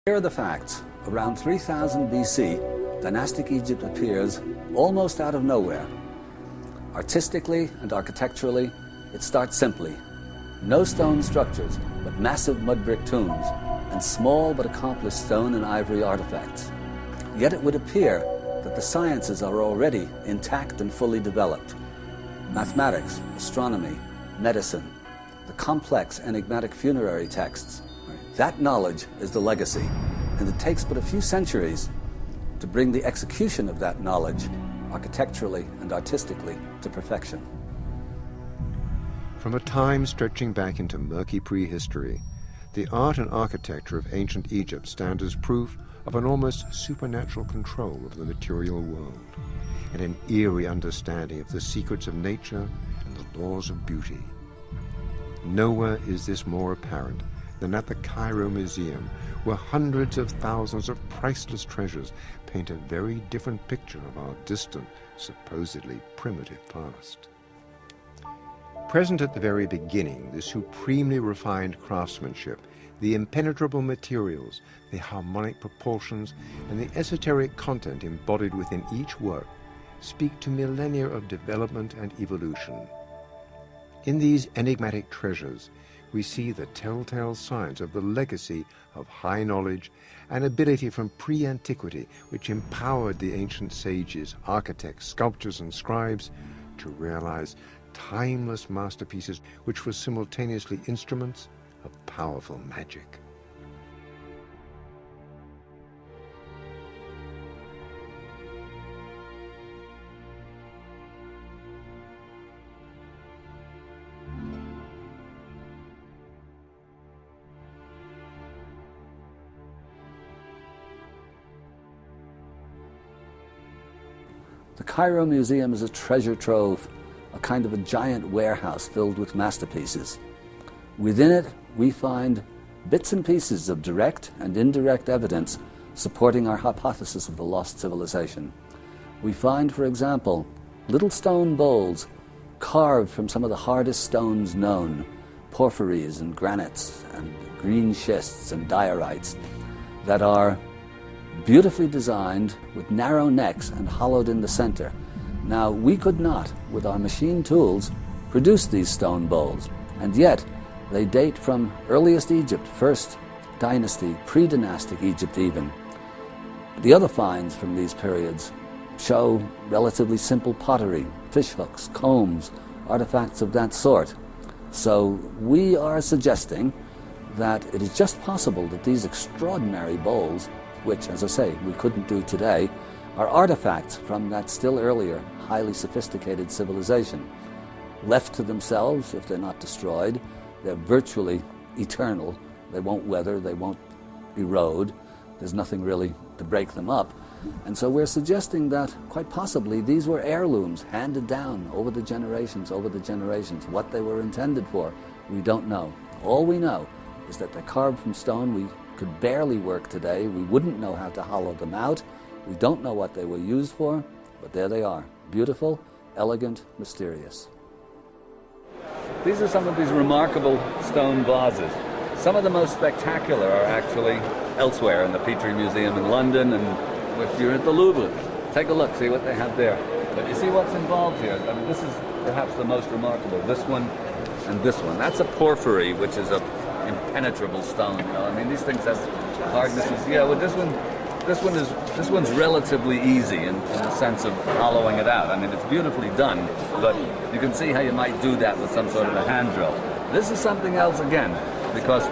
Here are the facts. Around 3000 BC, dynastic Egypt appears almost out of nowhere. Artistically and architecturally, it starts simply. No stone structures, but massive mud brick tombs, and small but accomplished stone and ivory artifacts. Yet it would appear that the sciences are already intact and fully developed. Mathematics, astronomy, medicine, the complex enigmatic funerary texts. That knowledge is the legacy, and it takes but a few centuries to bring the execution of that knowledge, architecturally and artistically, to perfection. From a time stretching back into murky prehistory, the art and architecture of ancient Egypt stand as proof of an almost supernatural control of the material world, and an eerie understanding of the secrets of nature and the laws of beauty. Nowhere is this more apparent than at the Cairo Museum, where hundreds of thousands of priceless treasures paint a very different picture of our distant, supposedly primitive past. Present at the very beginning, the supremely refined craftsmanship, the impenetrable materials, the harmonic proportions, and the esoteric content embodied within each work speak to millennia of development and evolution. In these enigmatic treasures, we see the telltale signs of the legacy of high knowledge and ability from pre-antiquity, which empowered the ancient sages, architects, sculptors, and scribes to realize timeless masterpieces which were simultaneously instruments of powerful magic. The Cairo Museum is a treasure trove, a kind of a giant warehouse filled with masterpieces. Within it, we find bits and pieces of direct and indirect evidence supporting our hypothesis of the lost civilization. We find, for example, little stone bowls carved from some of the hardest stones known, porphyries and granites and green schists and diorites, that are beautifully designed with narrow necks and hollowed in the center. Now, we could not, with our machine tools, produce these stone bowls, and yet they date from earliest Egypt, first dynasty, pre-dynastic Egypt even. The other finds from these periods show relatively simple pottery, fish hooks, combs, artifacts of that sort. So we are suggesting that it is just possible that these extraordinary bowls, which, as I say, we couldn't do today, are artifacts from that still earlier, highly sophisticated civilization. Left to themselves, if they're not destroyed, they're virtually eternal. They won't weather, they won't erode. There's nothing really to break them up. And so we're suggesting that, quite possibly, these were heirlooms handed down over the generations. What they were intended for, we don't know. All we know is that they're carved from stone. We could barely work today. We wouldn't know how to hollow them out. We don't know what they were used for, but there they are. Beautiful, elegant, mysterious. These are some of these remarkable stone vases. Some of the most spectacular are actually elsewhere in the Petrie Museum in London, and if you're at the Louvre, take a look, see what they have there. But you see what's involved here. I mean, this is perhaps the most remarkable. This one and this one. That's a porphyry, which is a impenetrable stone. You know, I mean, these things have hardnesses. Yeah, well, this one's relatively easy in the sense of hollowing it out. I mean, it's beautifully done, but you can see how you might do that with some sort of a hand drill. This is something else again, because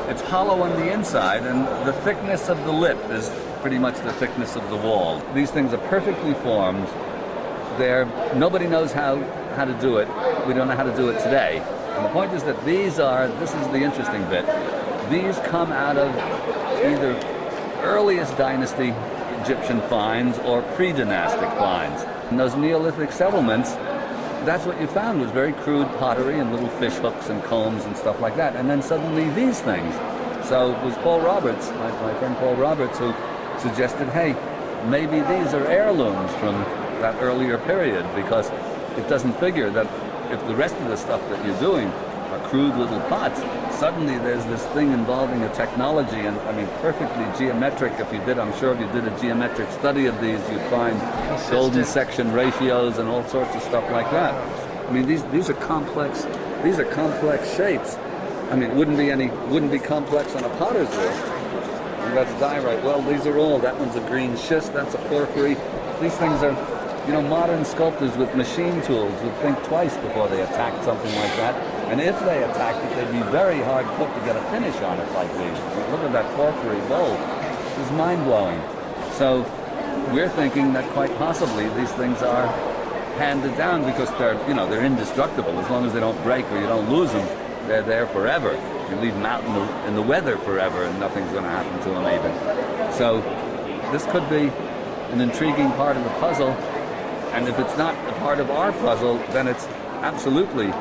it's hollow on the inside, and the thickness of the lip is pretty much the thickness of the wall. These things are perfectly formed. Nobody knows how to do it. We don't know how to do it today. And the point is that this is the interesting bit, these come out of either earliest dynasty Egyptian finds or pre-dynastic finds. And those Neolithic settlements, that's what you found, was very crude pottery and little fish hooks and combs and stuff like that. And then suddenly these things. So it was Paul Roberts, my friend Paul Roberts, who suggested, hey, maybe these are heirlooms from that earlier period, because it doesn't figure that if the rest of the stuff that you're doing are crude little pots. Suddenly there's this thing involving a technology, and I mean perfectly geometric. I'm sure if you did a geometric study of these, you'd find golden section ratios and all sorts of stuff like that. I mean, these are complex shapes. I mean, it wouldn't be complex on a potter's wheel. And that's diorite. Well, these are all. That one's a green schist. That's a porphyry. These things are, modern sculptors with machine tools would think twice before they attacked something like that. And if they attacked it, they'd be very hard put to get a finish on it like these. Look at that porphyry bowl. It's mind-blowing. So we're thinking that quite possibly these things are handed down because they're indestructible. As long as they don't break or you don't lose them, they're there forever. You leave them out in the weather forever and nothing's going to happen to them even. So this could be an intriguing part of the puzzle, and if it's not a part of our puzzle, then it's absolutely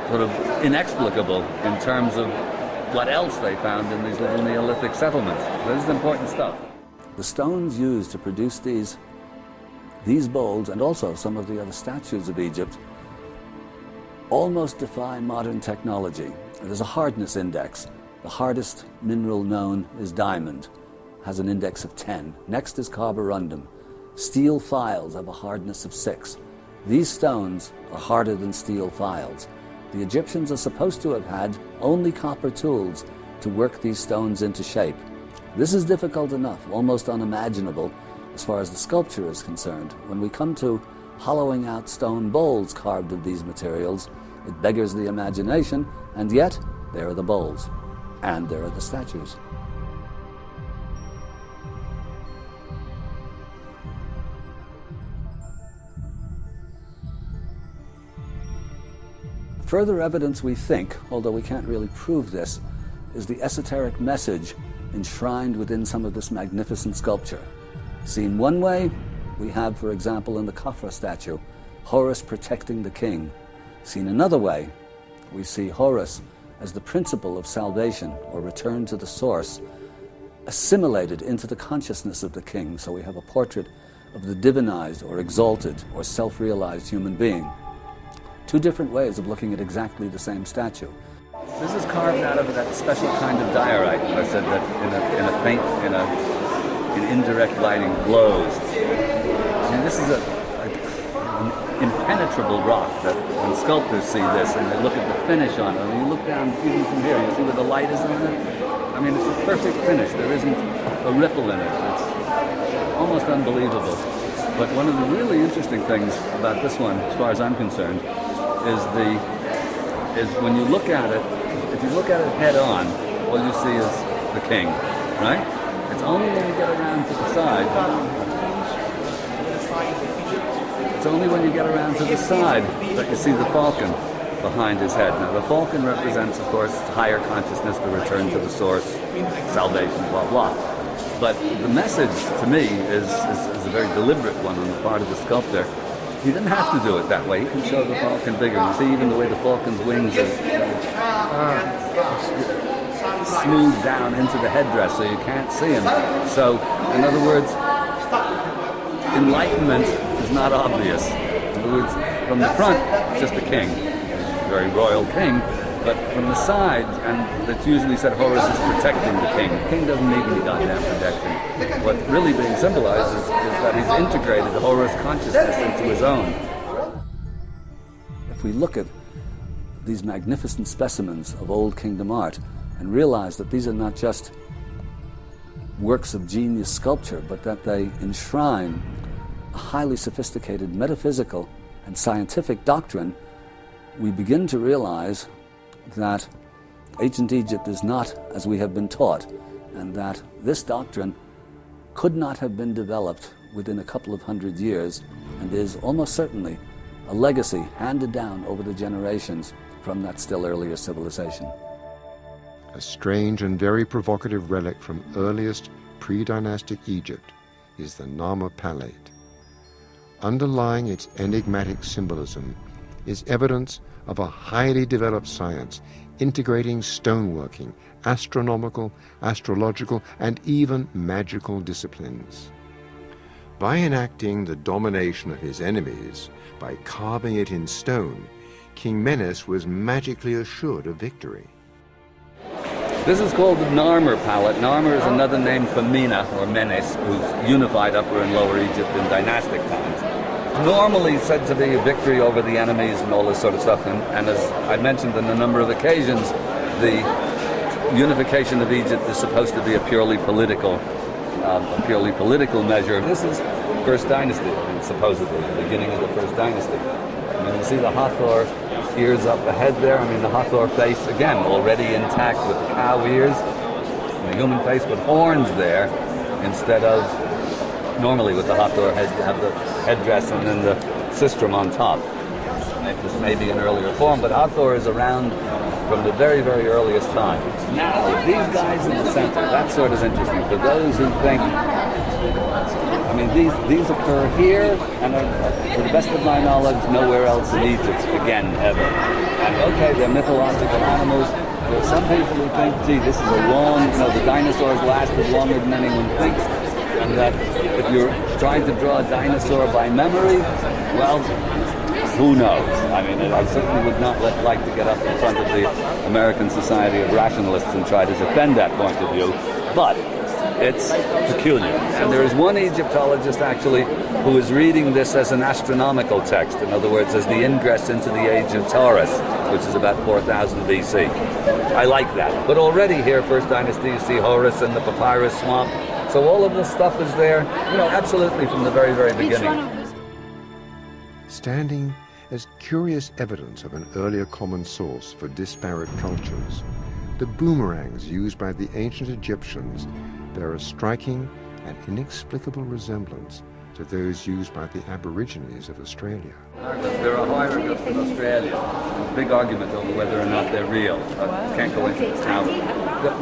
sort of inexplicable in terms of what else they found in these little Neolithic settlements. This is important stuff. The stones used to produce these bowls, and also some of the other statues of Egypt, almost defy modern technology. There's a hardness index. The hardest mineral known is diamond, has an index of 10. Next is carborundum. Steel files have a hardness of 6. These stones are harder than steel files. The Egyptians are supposed to have had only copper tools to work these stones into shape. This is difficult enough, almost unimaginable, as far as the sculpture is concerned. When we come to hollowing out stone bowls carved of these materials, it beggars the imagination, and yet there are the bowls, and there are the statues. Further evidence, we think, although we can't really prove this, is the esoteric message enshrined within some of this magnificent sculpture. Seen one way, we have, for example, in the Khafra statue, Horus protecting the king. Seen another way, we see Horus as the principle of salvation, or return to the source, assimilated into the consciousness of the king. So we have a portrait of the divinized or exalted or self-realized human being. Two different ways of looking at exactly the same statue. This is carved out of that special kind of diorite. I said that in indirect lighting glows. And this is an impenetrable rock that when sculptors see this and they look at the finish on it, and you look down even from here, you see where the light is on it? I mean, it's a perfect finish. There isn't a ripple in it. It's almost unbelievable. But one of the really interesting things about this one, as far as I'm concerned, is when you look at it, if you look at it head on, all you see is the king, right? It's only when you get around to the side, that you see the falcon behind his head. Now the falcon represents, of course, higher consciousness, the return to the source, salvation, blah, blah. But the message, to me, is a very deliberate one on the part of the sculptor. He didn't have to do it that way. He can show the falcon bigger. You see even the way the falcon's wings are smoothed down into the headdress so you can't see him. So, in other words, enlightenment is not obvious. In other words, from the front, it's just a king, a very royal king. But from the side, and it's usually said Horus is protecting the king. The king doesn't need any goddamn protection. What's really being symbolized is that he's integrated the Horus consciousness into his own. If we look at these magnificent specimens of Old Kingdom art and realize that these are not just works of genius sculpture, but that they enshrine a highly sophisticated metaphysical and scientific doctrine, we begin to realize that ancient Egypt is not as we have been taught, and that this doctrine could not have been developed within a couple of hundred years, and is almost certainly a legacy handed down over the generations from that still earlier civilization. A strange and very provocative relic from earliest pre-dynastic Egypt is the Narmer palette. Underlying its enigmatic symbolism is evidence of a highly developed science integrating stoneworking, astronomical, astrological, and even magical disciplines. By enacting the domination of his enemies, by carving it in stone, King Menes was magically assured of victory. This is called the Narmer palette. Narmer is another name for Mena, or Menes, who's unified Upper and Lower Egypt in dynastic times. Normally said to be a victory over the enemies and all this sort of stuff, and as I mentioned on a number of occasions, the unification of Egypt is supposed to be a purely political measure. This is First Dynasty, supposedly, the beginning of the First Dynasty. I mean, you see the Hathor ears up ahead there. I mean, the Hathor face, again, already intact with the cow ears, and the human face with horns there, instead of normally with the Hathor head, you have the headdress and then the sistrum on top. This may be an earlier form, but Hathor is around from the very, very earliest time. Now, these guys in the center, that's sort of interesting. For those who think, I mean, these occur here, and to the best of my knowledge, nowhere else in Egypt, again, ever. And okay, they're mythological animals. There are some people who think, gee, this is a long, the dinosaurs lasted longer than anyone thinks. And that if you're trying to draw a dinosaur by memory, well, who knows? I mean, I certainly would not like to get up in front of the American Society of Rationalists and try to defend that point of view, but it's peculiar. And there is one Egyptologist, actually, who is reading this as an astronomical text, in other words, as the ingress into the age of Taurus, which is about 4000 BC. I like that. But already here, First Dynasty, you see Horus and the papyrus swamp. So all of this stuff is there, absolutely from the very, very beginning. Standing as curious evidence of an earlier common source for disparate cultures, the boomerangs used by the ancient Egyptians bear a striking and inexplicable resemblance to those used by the Aborigines of Australia. There are hieroglyphs in Australia. There's a big argument over whether or not they're real. I can't go into this now.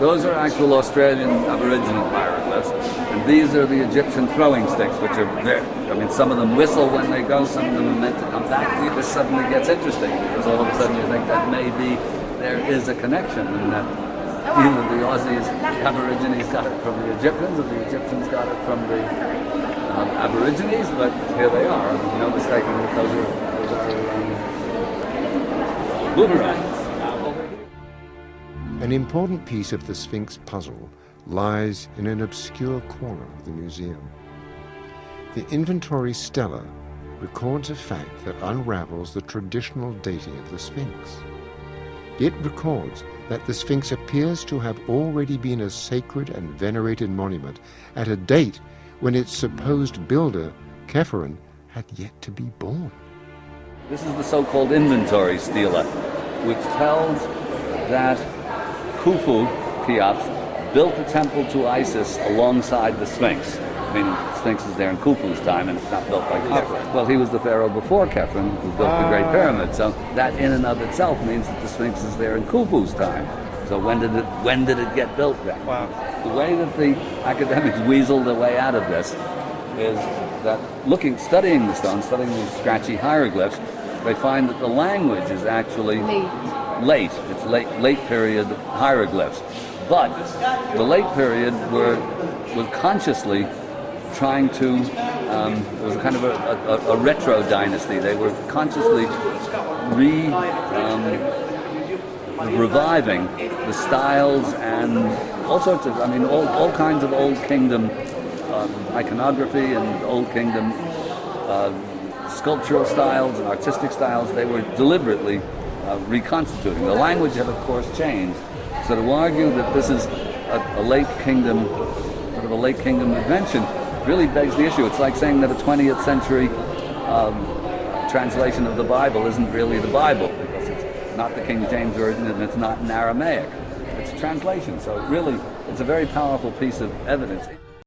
Those are actual Australian Aboriginal hieroglyphs, and these are the Egyptian throwing sticks, which are there. I mean, some of them whistle when they go, some of them are meant to come back. This suddenly gets interesting, because all of a sudden you think that maybe there is a connection, and that either the Aussies, Aborigines got it from the Egyptians, or the Egyptians got it from the Aborigines, but here they are. No mistaking that those are boomerangs. An important piece of the Sphinx puzzle lies in an obscure corner of the museum. The Inventory Stela records a fact that unravels the traditional dating of the Sphinx. It records that the Sphinx appears to have already been a sacred and venerated monument at a date when its supposed builder, Khephren, had yet to be born. This is the so-called Inventory Stela, which tells that Khufu, Cheops, built a temple to Isis alongside the Sphinx. Meaning the Sphinx is there in Khufu's time, and it's not built by Khephren. Well, he was the pharaoh before Khephren, who built the Great Pyramid. So that in and of itself means that the Sphinx is there in Khufu's time. So when did it get built then? Wow. The way that the academics weasel their way out of this is that studying the stone, studying these scratchy hieroglyphs, they find that the language is actually late. It's late period hieroglyphs. But the late period was consciously trying to, it was a kind of a retro dynasty. They were consciously reviving the styles and all sorts of, all kinds of Old Kingdom iconography and Old Kingdom sculptural styles and artistic styles. They were deliberately reconstituting. The language had, of course, changed. So to argue that this is a late kingdom, sort of a late kingdom invention, really begs the issue. It's like saying that a 20th century translation of the Bible isn't really the Bible, because it's not the King James Version and it's not in Aramaic. It's a translation. So really, it's a very powerful piece of evidence.